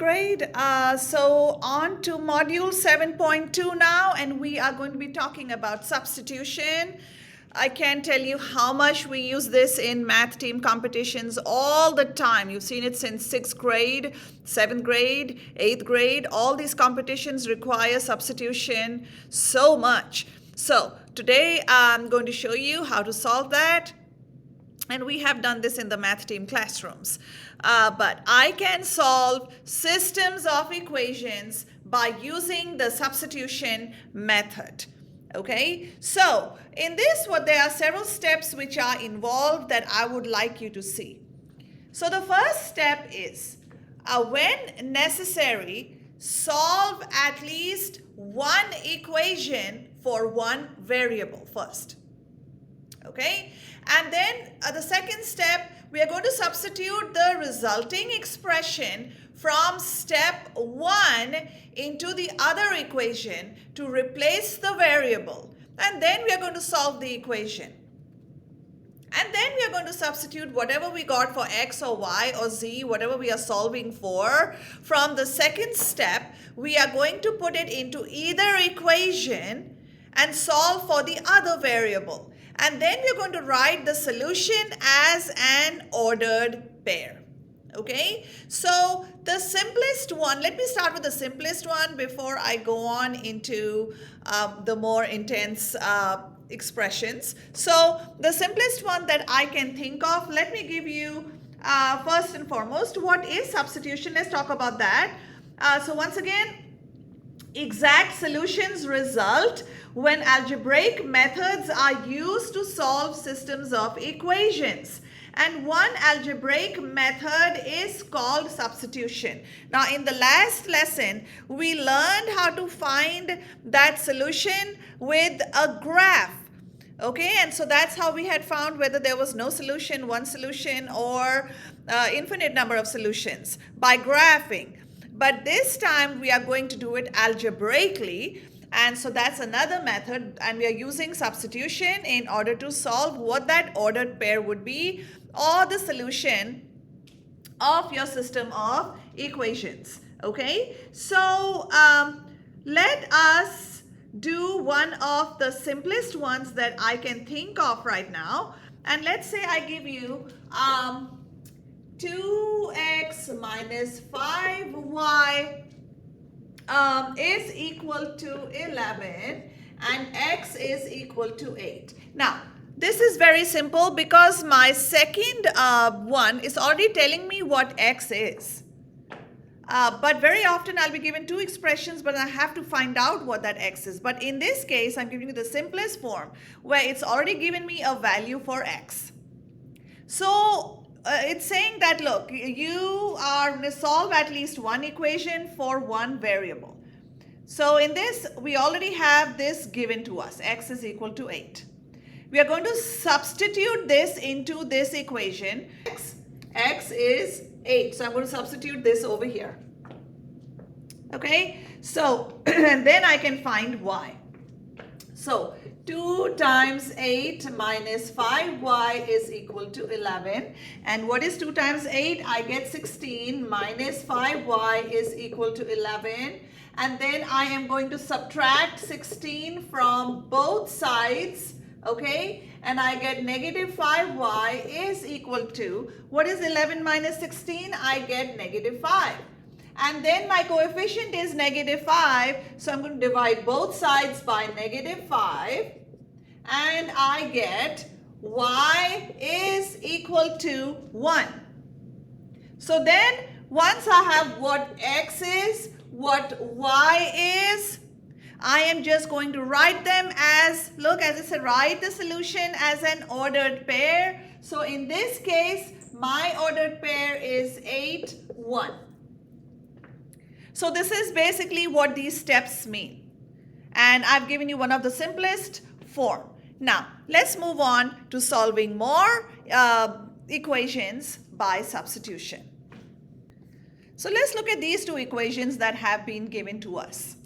grade. So on to module 7.2 now, and we are going to be talking about substitution. I can't tell you how much we use this in math team competitions all the time. You've seen it since 6th grade, 7th grade, 8th grade. All these competitions require substitution so much. So today I'm going to show you how to solve that. And we have done this in the math team classrooms. But I can solve systems of equations by using the substitution method. Okay, so in this, there are several steps which are involved that I would like you to see. So the first step is, when necessary, solve at least one equation for one variable first. Okay, and then the second step, we are going to substitute the resulting expression from step 1 into the other equation to replace the variable, and then we are going to solve the equation. And then we are going to substitute whatever we got for x or y or z, whatever we are solving for, from the second step, we are going to put it into either equation and solve for the other variable. And then we're going to write the solution as an ordered pair. Okay, so the simplest one, let me start with the simplest one before I go on into the more intense expressions. So the simplest one that I can think of, let me give you first and foremost, what is substitution? Let's talk about that. So once again, exact solutions result when algebraic methods are used to solve systems of equations. And one algebraic method is called substitution. Now, in the last lesson, we learned how to find that solution with a graph. Okay, and so that's how we had found whether there was no solution, one solution, or infinite number of solutions, by graphing. But this time we are going to do it algebraically, and so that's another method, and we are using substitution in order to solve what that ordered pair would be, or the solution of your system of equations. Okay, so let us do one of the simplest ones that I can think of right now, and let's say I give you 2x minus 5y is equal to 11 and x is equal to 8. Now, this is very simple because my second one is already telling me what x is. But very often I'll be given two expressions, but I have to find out what that x is. But in this case, I'm giving you the simplest form where it's already given me a value for x. So it's saying that, look, you are going to solve at least one equation for one variable. So in this, we already have this given to us, x is equal to 8. We are going to substitute this into this equation. X is 8. So I'm going to substitute this over here. Okay, so and then I can find y. So 2 times 8 minus 5y is equal to 11. And what is 2 times 8? I get 16 minus 5y is equal to 11. And then I am going to subtract 16 from both sides. Okay, and I get negative 5y is equal to, what is 11 minus 16? I get negative 5. And then my coefficient is negative 5, so I'm going to divide both sides by negative 5, and I get y is equal to 1. So then, once I have what x is, what y is, I am just going to write them as, look, as I said, write the solution as an ordered pair. So in this case, my ordered pair is 8, 1. So this is basically what these steps mean. And I've given you one of the simplest form. Now, let's move on to solving more equations by substitution. So let's look at these two equations that have been given to us.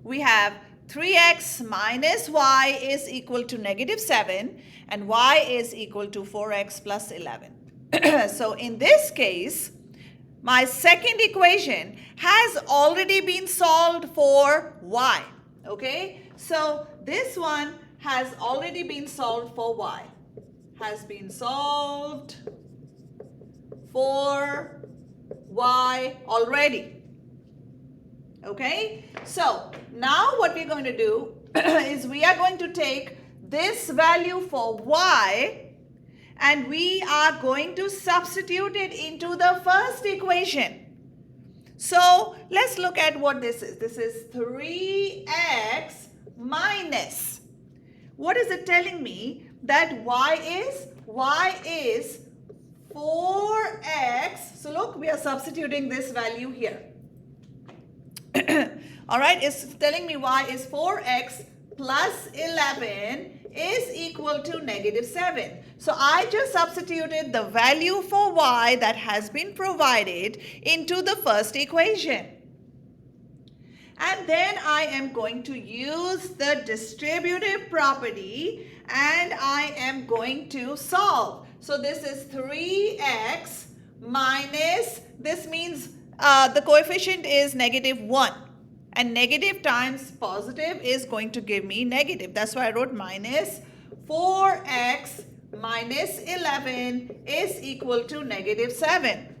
We have 3x minus y is equal to negative 7 and y is equal to 4x plus 11. So in this case, my second equation has already been solved for y. Okay, so this one has already been solved for y. Has been solved for y already. Okay, so now what we're going to do is we are going to take this value for y and we are going to substitute it into the first equation. So let's look at what this is. This is 3x minus. What is it telling me? That y is 4x. So look, we are substituting this value here. All right, it's telling me y is 4x plus 11 is equal to -7. So I just substituted the value for y that has been provided into the first equation. And then I am going to use the distributive property and I am going to solve. So this is 3x minus, this means the coefficient is -1. And negative times positive is going to give me negative. That's why I wrote minus 4x minus 11 is equal to -7.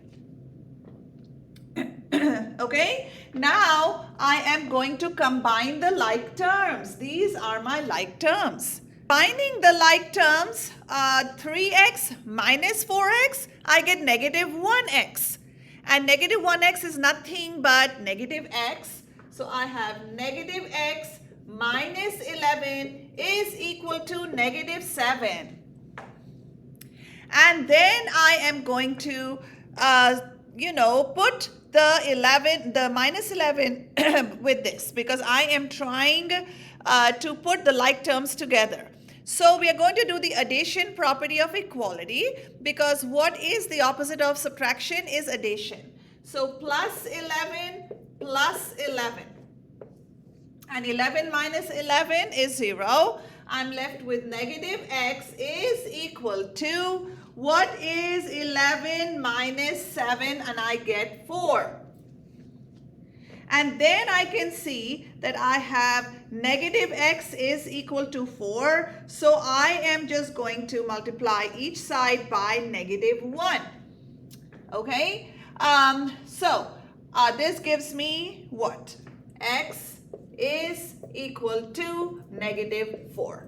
Okay, now I am going to combine the like terms. These are my like terms. Combining the like terms, 3x minus 4x, I get -1x. And -1x is nothing but -x. So I have -x minus 11 is equal to -7. And then I am going to, put the minus 11 with this because I am trying to put the like terms together. So we are going to do the addition property of equality because what is the opposite of subtraction is addition. So plus 11 plus 11. And 11 minus 11 is 0. I'm left with -x is equal to, what is 11 minus 7? And I get 4. And then I can see that I have -x is equal to 4. So I am just going to multiply each side by -1. Okay? This gives me what? X is equal to -4.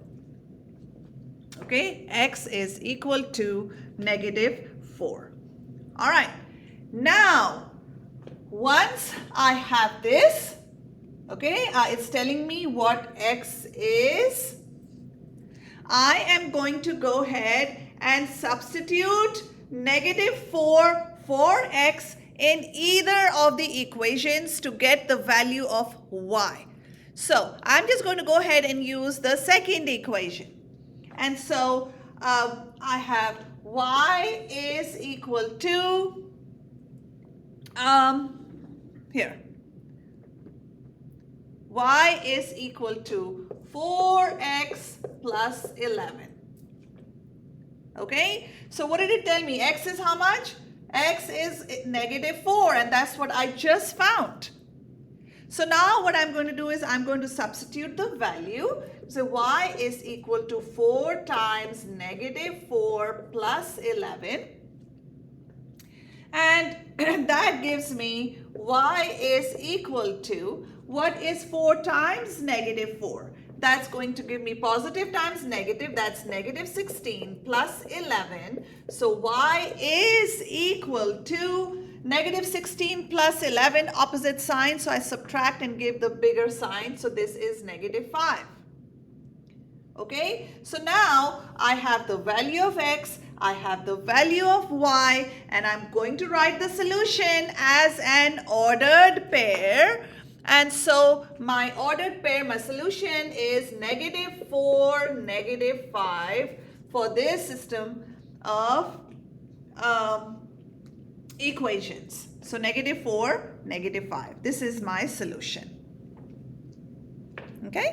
Okay, x is equal to -4. All right, now once I have this, okay, it's telling me what x is. I am going to go ahead and substitute -4 for x in either of the equations to get the value of y. So I'm just going to go ahead and use the second equation. And so I have y is equal to, y is equal to 4x plus 11. Okay, so what did it tell me? X is how much? X is -4, and that's what I just found. So now what I'm going to do is I'm going to substitute the value. So y is equal to 4 times -4 plus 11. And that gives me y is equal to, what is 4 times -4? That's going to give me positive times negative. That's -16 plus 11. So y is equal to -16 plus 11, opposite sign. So I subtract and give the bigger sign. So this is -5. Okay, so now I have the value of x, I have the value of y, and I'm going to write the solution as an ordered pair. And so my ordered pair, my solution is -4, -5 for this system of equations. So -4, -5. This is my solution. Okay?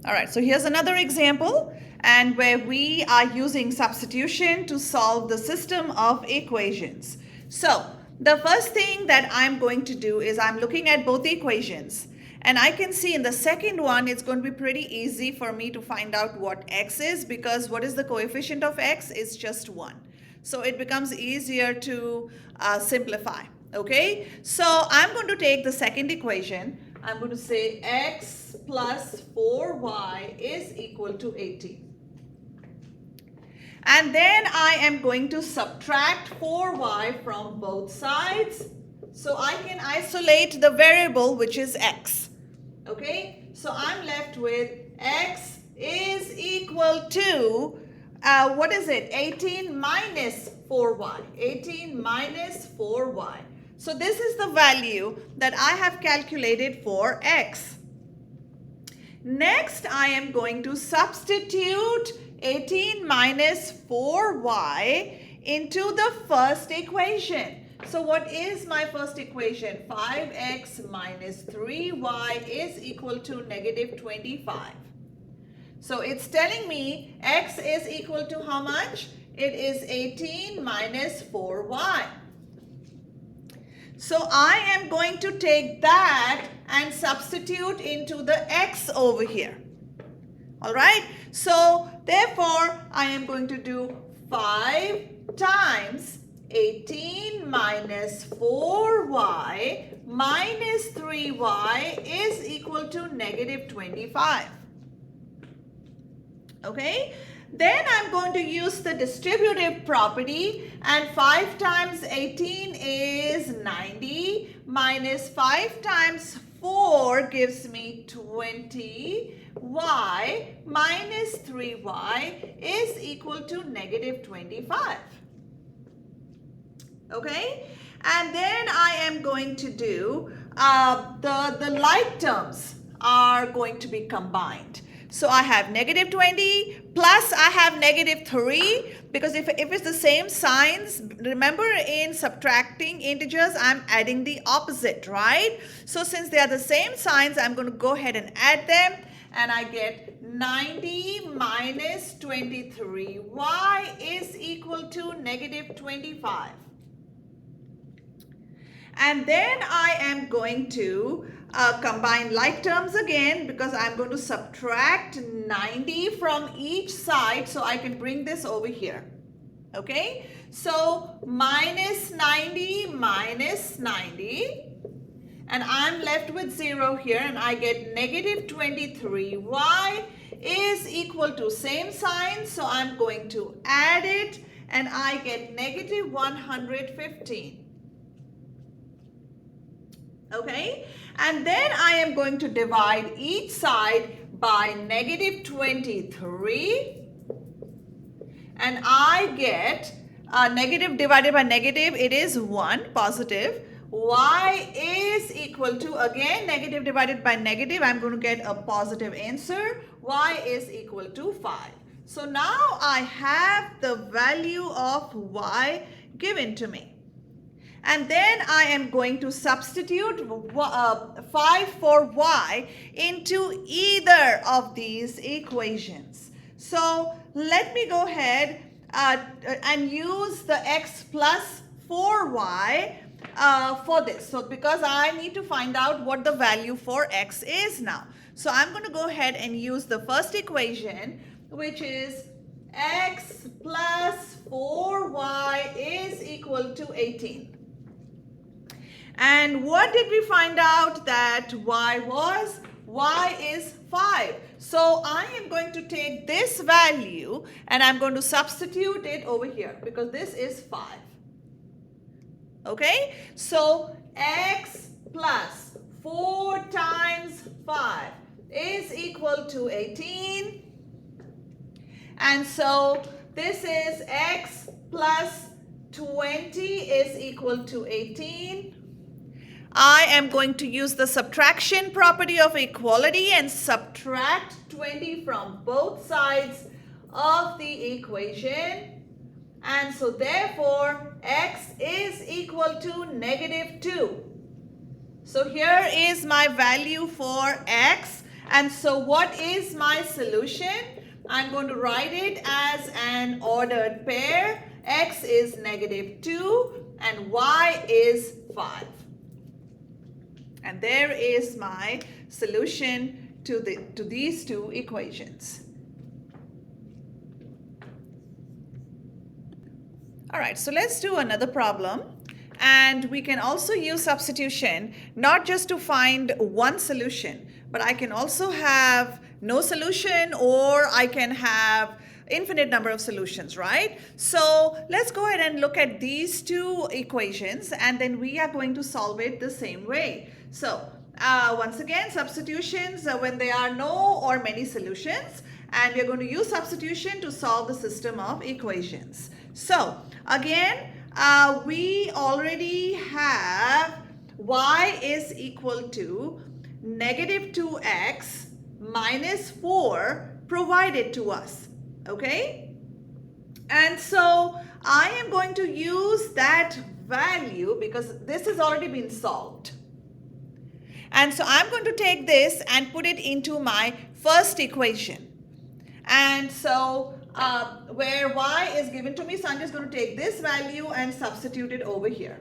All right, so here's another example, and where we are using substitution to solve the system of equations. So The first thing that I'm going to do is I'm looking at both the equations. And I can see in the second one, it's going to be pretty easy for me to find out what x is, because what is the coefficient of x? It's just 1. So it becomes easier to simplify. Okay, so I'm going to take the second equation. I'm going to say x plus 4y is equal to 18. And then I am going to subtract 4y from both sides, so I can isolate the variable which is x. Okay, so I'm left with x is equal to, what is it? 18 minus 4y. 18 minus 4y. So this is the value that I have calculated for x. Next, I am going to substitute 18 minus 4y into the first equation. So what is my first equation? 5x minus 3y is equal to negative 25. So it's telling me x is equal to how much? It is 18 minus 4y. So I am going to take that and substitute into the x over here. All right. So therefore, I am going to do 5 times 18 minus 4y minus 3y is equal to negative 25. Okay. Then I'm going to use the distributive property, and 5 times 18 is 90 minus 5 times 4 gives me 20. Y minus 3y is equal to negative 25. Okay, and then I am going to do the like terms are going to be combined. So I have negative 20 plus I have negative 3, because if it's the same signs, remember in subtracting integers, I'm adding the opposite, right? So since they are the same signs, I'm going to go ahead and add them, and I get 90 minus 23. Y is equal to negative 25. And then I am going to combine like terms again, because I'm going to subtract 90 from each side, so I can bring this over here. Okay, so minus 90 minus 90, and I'm left with 0 here, and I get negative 23. Y is equal to same sign, so I'm going to add it, and I get negative 115. Okay, and then I am going to divide each side by negative 23, and I get negative divided by negative, it is 1, positive. Y is equal to, again, negative divided by negative, I'm going to get a positive answer. Y is equal to 5. So now I have the value of y given to me. And then I am going to substitute 5 for y into either of these equations. So let me go ahead and use the x plus 4y for this. So because I need to find out what the value for x is now. So I'm going to go ahead and use the first equation, which is x plus 4y is equal to 18. And what did we find out that y was? Y is 5. So I am going to take this value and I'm going to substitute it over here, because this is 5. Okay, so x plus 4 times 5 is equal to 18. And so this is x plus 20 is equal to 18. I am going to use the subtraction property of equality and subtract 20 from both sides of the equation. And so therefore, x is equal to negative 2. So here is my value for x. And so what is my solution? I'm going to write it as an ordered pair. X is negative 2 and y is 5. And there is my solution to these two equations. All right, so let's do another problem. And we can also use substitution, not just to find one solution, but I can also have no solution, or I can have infinite number of solutions, right? So let's go ahead and look at these two equations, and then we are going to solve it the same way. So once again, substitutions when there are no or many solutions, and we're going to use substitution to solve the system of equations. So again, we already have y is equal to negative 2x minus 4 provided to us, okay? And so I am going to use that value because this has already been solved. And so I'm going to take this and put it into my first equation. And so where y is given to me, so I'm just going to take this value and substitute it over here.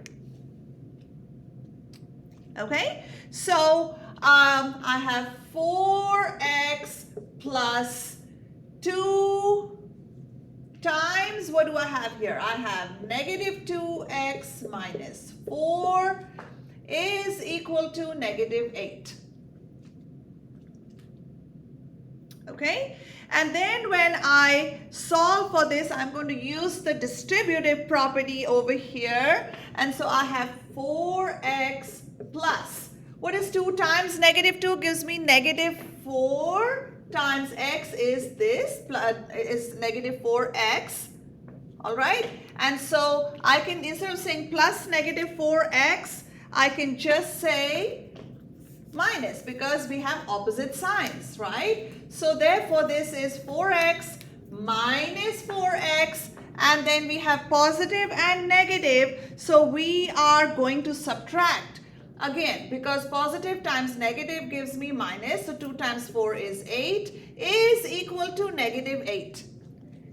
Okay, so I have 4x plus 2 times, what do I have here? I have negative 2x minus 4 is equal to negative 8. Okay, and then when I solve for this, I'm going to use the distributive property over here. And so I have 4x plus, what is 2 times negative 2 gives me negative 4 times x is this, is negative 4x. All right, and so I can, instead of saying plus negative 4x, I can just say minus because we have opposite signs, right? So therefore this is 4x minus 4x, and then we have positive and negative, so we are going to subtract again because positive times negative gives me minus, so 2 times 4 is 8 is equal to negative 8.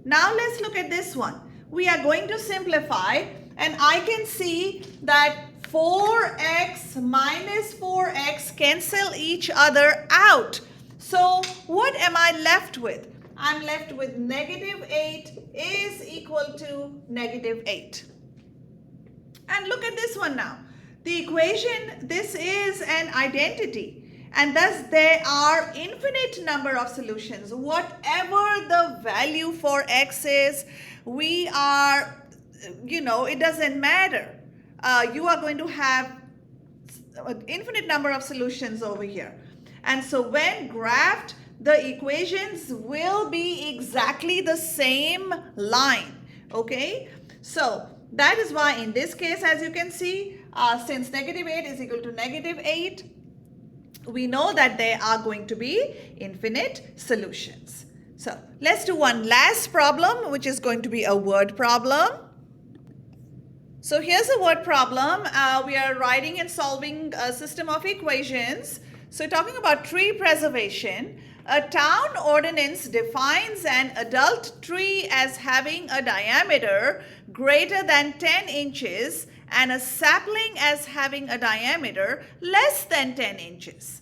Now let's look at this one. We are going to simplify, and I can see that 4x minus 4x cancel each other out. So what am I left with? I'm left with negative 8 is equal to negative 8. And look at this one now. The equation, this is an identity, and thus there are infinite number of solutions. Whatever the value for x is, we are, it doesn't matter. You are going to have an infinite number of solutions over here. And so when graphed, the equations will be exactly the same line, okay? So that is why in this case, as you can see, since negative 8 is equal to negative 8, we know that there are going to be infinite solutions. So let's do one last problem, which is going to be a word problem. So here's a word problem. We are writing and solving a system of equations. So talking about tree preservation, a town ordinance defines an adult tree as having a diameter greater than 10 inches and a sapling as having a diameter less than 10 inches.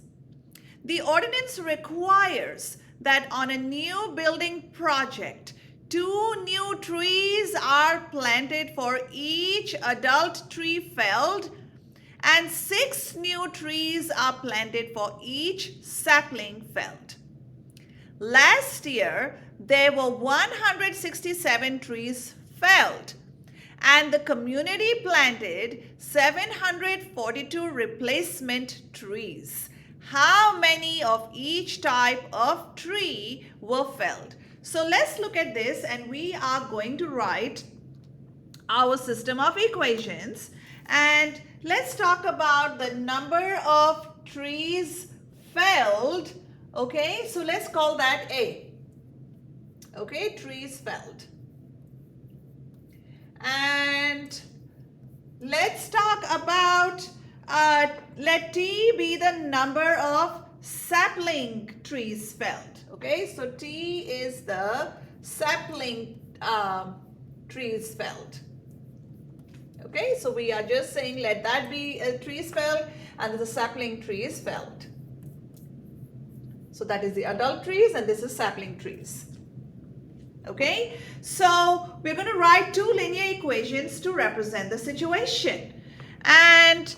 The ordinance requires that on a new building project, 2 new trees are planted for each adult tree felled, and 6 new trees are planted for each sapling felled. Last year, there were 167 trees felled, and the community planted 742 replacement trees. How many of each type of tree were felled? So let's look at this, and we are going to write our system of equations. And let's talk about the number of trees felled. Okay, so let's call that A. Okay, trees felled. And let's talk about, let T be the number of sapling trees felled. Okay, so T is the sapling trees felled. Okay, so we are just saying let that be a tree is felled and the sapling tree is felled. So that is the adult trees and this is sapling trees. Okay, so we're going to write two linear equations to represent the situation. And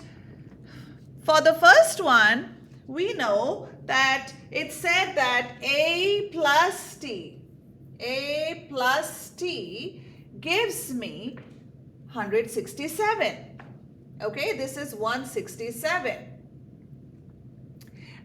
for the first one, we know that it said that A plus T gives me 167. Okay, this is 167.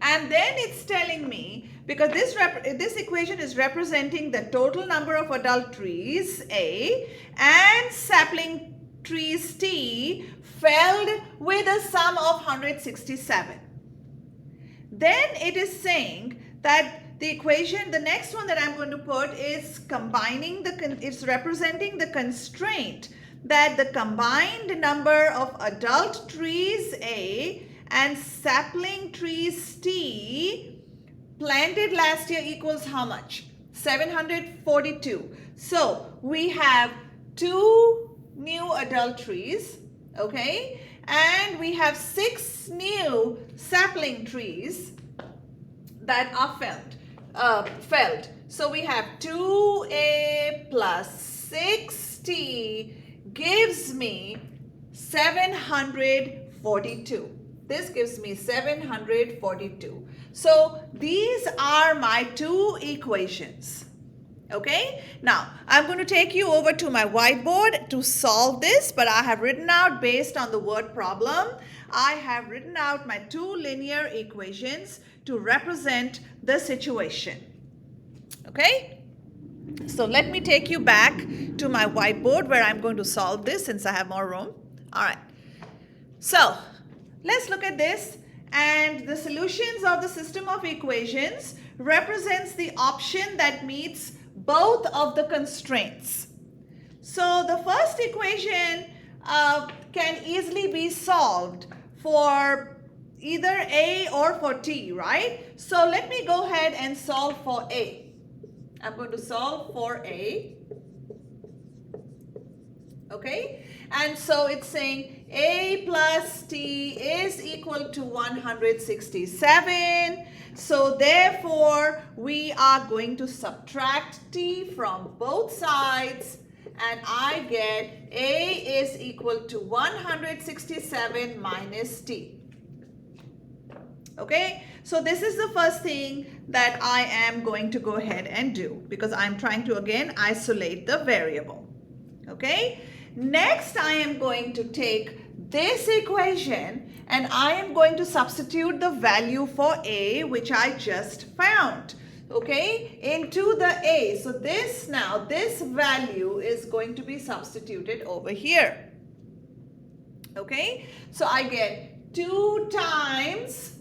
And then it's telling me, because this equation is representing the total number of adult trees, A, and sapling trees, T, felled with a sum of 167. Then it is saying that the equation, the next one that I'm going to put is it's representing the constraint that the combined number of adult trees, A, and sapling trees, T, planted last year equals how much? 742. So we have 2 new adult trees, okay, and we have 6 new sapling trees that are felled. So we have 2A plus 6T gives me 742. This gives me 742. So these are my two equations. Okay, now I'm going to take you over to my whiteboard to solve this, but I have written out, based on the word problem, I have written out my two linear equations to represent the situation. Okay, so let me take you back to my whiteboard where I'm going to solve this since I have more room. All right, so let's look at this, and the solutions of the system of equations represents the option that meets both of the constraints. So the first equation can easily be solved for either A or for T, right? So let me go ahead and solve for A. I'm going to solve for A. Okay, and so it's saying A plus T is equal to 167. So therefore, we are going to subtract T from both sides, and I get A is equal to 167 minus T. Okay, so this is the first thing that I am going to go ahead and do, because I'm trying to again isolate the variable. Okay, next I am going to take this equation and I am going to substitute the value for A, which I just found, okay, into the A. So this value is going to be substituted over here. Okay, so I get 2 times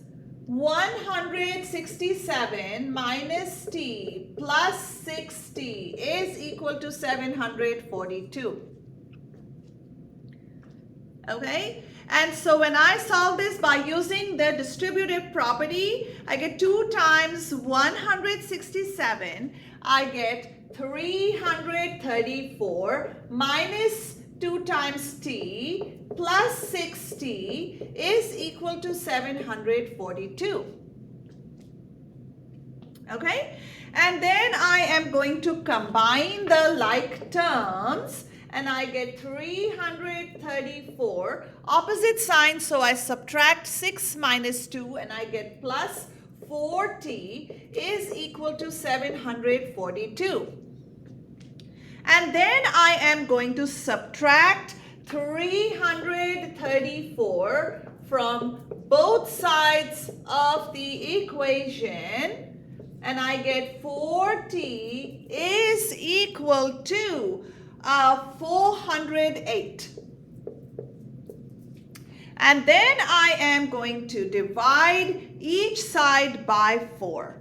167 minus T plus 6T is equal to 742. Okay, and so when I solve this by using the distributive property, I get 2 times 167, I get 334 minus 2 times T plus 6T is equal to 742. Okay, and then I am going to combine the like terms, and I get 334, opposite sign, so I subtract 6 minus 2 and I get plus 4T is equal to 742. And then I am going to subtract 334 from both sides of the equation, and I get 4T is equal to 408. And then I am going to divide each side by 4.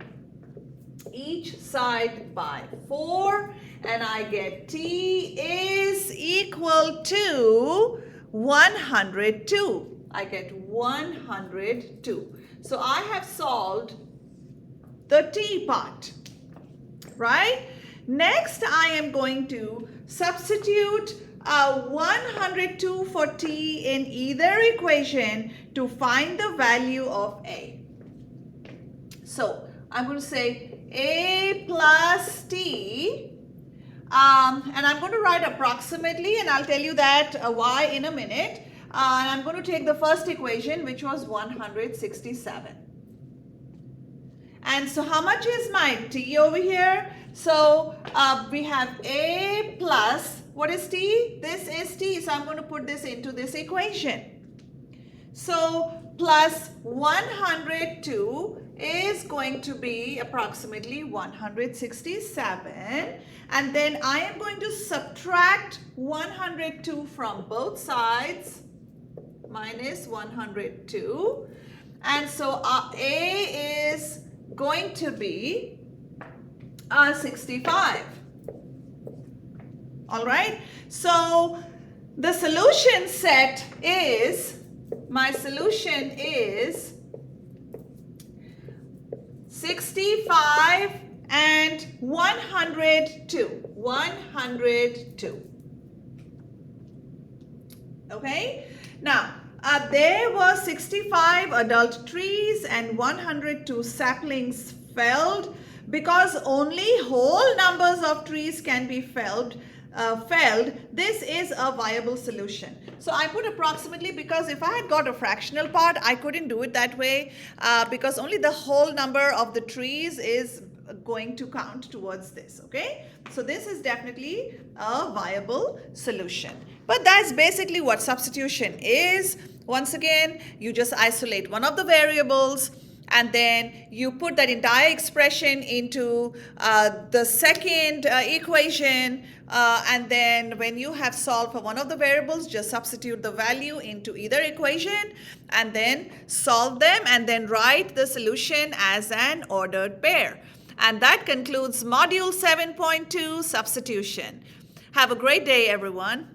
Each side by 4, and I get T is equal to 102. I get 102. So I have solved the T part, right? Next, I am going to substitute 102 for t in either equation to find the value of a. So I'm going to say a plus t, and I'm going to write approximately, and I'll tell you that why in a minute. And I'm going to take the first equation, which was 167. And so how much is my t over here? So we have a plus, what is t? This is t, so I'm going to put this into this equation. So plus 102 is going to be approximately 167. And then I am going to subtract 102 from both sides, minus 102. And so a is going to be 65. All right. So the solution set is, my solution is 65 and 102. 102. Okay. Now, there were 65 adult trees and 102 saplings felled. Because only whole numbers of trees can be felled, this is a viable solution. So I put approximately because if I had got a fractional part, I couldn't do it that way because only the whole number of the trees is going to count towards this, okay? So this is definitely a viable solution. But that's basically what substitution is. Once again, you just isolate one of the variables, and then you put that entire expression into the second equation, and then when you have solved for one of the variables, just substitute the value into either equation and then solve them and then write the solution as an ordered pair. And that concludes Module 7.2 Substitution. Have a great day, everyone.